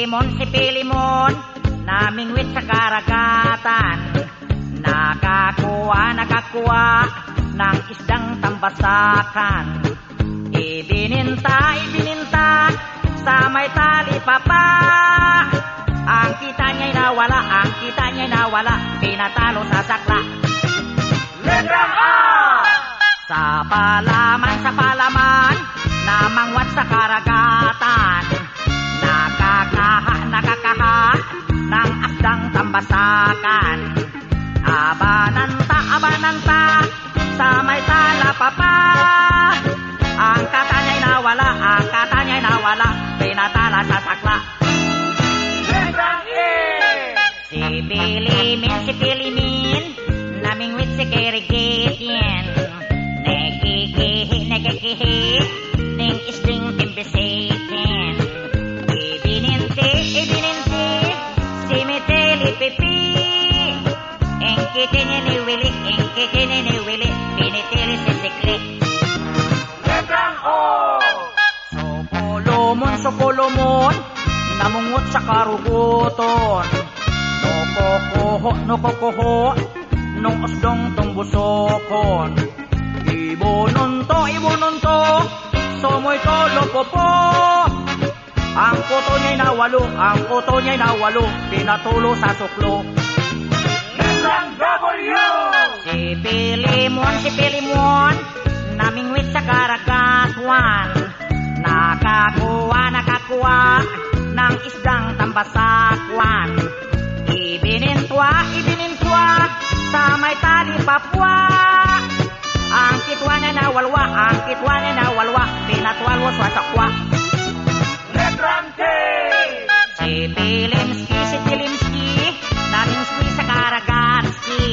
si Pilimon, namingwit sa karagatan. Nakakuha ng isdang tambasakan. Ibininta sa may tali papa. Ang kita niya'y nawala, pinatalo sa sakla. Letrang A! Sa palaman, namangwat sa karagatan. Nakakaha ng asdang tambasakan. Abananta, sa may tala papa. Ang kata niya'y nawala, pinatala sa sakla. Letrang E! Si Pilimin, namingwit si Kirigitien. Nekikihi, ning isding timbisikin. Ibininti, si Miteli Pipi. Engkitini ni Willy, pinitili si Sikli. Letrang O! Sopolomon, namungot sa karuguton. Nokokoho, nung osdong tumbusokon. Ibununto, somoy tolopopo. Ang koto niya'y nawalo, pinatulo sa suklo. Letrang W! Si Pilimon, namingwit sa karagatuan. Nakakuha ng isdang tambasakwan. Ibinintwa sa may tali papwa. Ang kitwa niya nawalwa, pinatwalwo sa sakwa. Letrang K! Si Pilimski, namingski sa karagatski.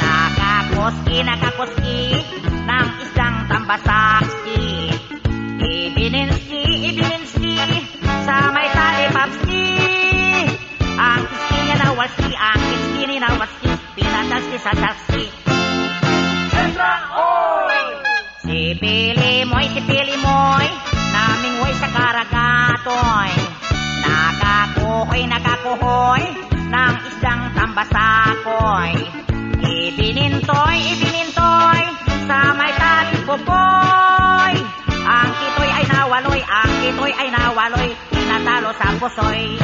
Nakakoski ng isdang tambasakski. Ibininski sa may tali papski. Ang kitski niya nawalski, pinatalski sa salski. Letrang O! Si Pilimoy, namingwoy sa karagatoy. Nakakuhoy ng isdang tambasakoy. Ibinintoy sa may tali popoy. Ang kitoy ay nawaloy, pinatalo sa pusoy.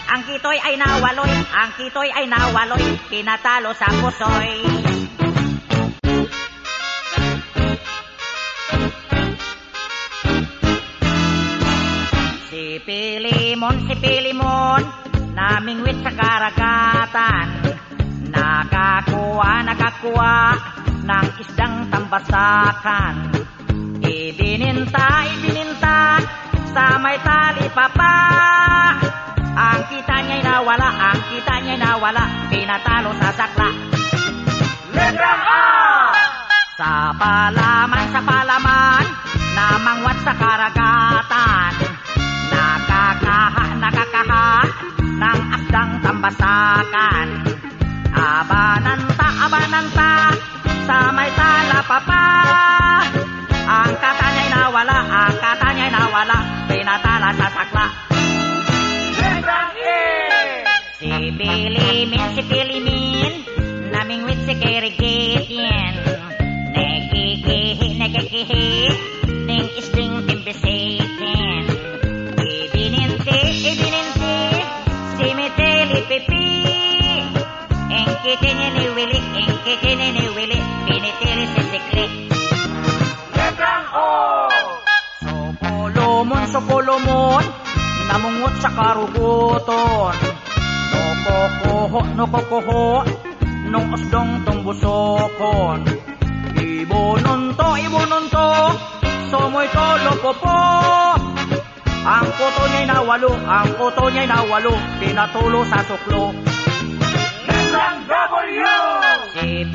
Ang kitoy ay nawaloy, pinatalo sa pusoy. Si Pilimon, namingwit sa karagatan. Nakakuha ng isdang tambasakan. Ibininta sa may tali papa. Ang kita niya'y nawala, pinatalo sa sakla. Letrang A! Sa palaman, namangwat sa karagatan. Nakakaha ng asdang tambasakan. Abananta, sa may tala papa. Ang kata niya'y nawala, pinatala sa sakla. Letrang E! Si Pilimin, namingwit si Kirigitien. Nekikihi, ning isding timbisikin. Ibininti, si Miteli Pipi. Engkitini ni Willy, pinitili si Sikli. Letrang O! Sopolomon, namungot sa karuguton. Nokokoho, nung osdong tumbusokon. Ibununto, somoy tolopopo. Ang koto niya'y nawalo, pinatulo sa suklo. Letrang W! Si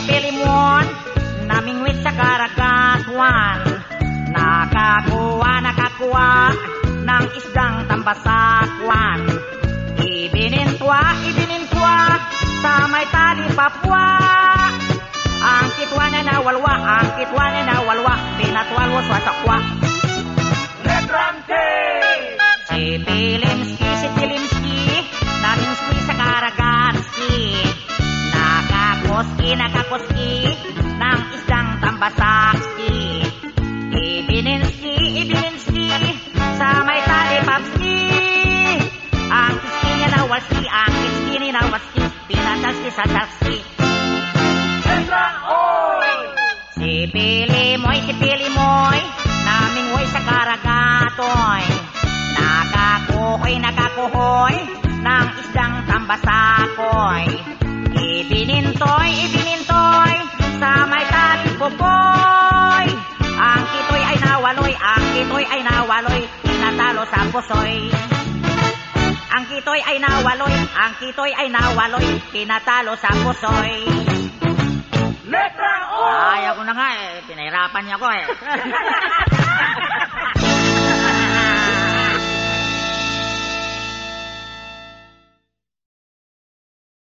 Pilimon, namingwit sa karagatuan. Nakakuha ng isdang tambasakwan. Ibinintwa sa may tali papwa. Ang kitwa niya nawalwa, pinatwalwo sa sakwa. Letrang K! Si nakakuski ng isang tambasaki. Ibininski, sa may tali papski. Ang kiski niya nawalski, ang kiski ni nawalski, pinatalski sa talski. Letrang O. Si Pili Moy, naminghoy sa karagatoy. Nakakuhoy, ng isang tambasakoy. Ibinintoy, sa may tali pupoy. Ang kitoy ay nawaloy, pinatalo sa pusoy. Ang kitoy ay nawaloy, pinatalo sa pusoy. Letrang O. Ayaw ko na nga eh, pinahirapan niya ko eh.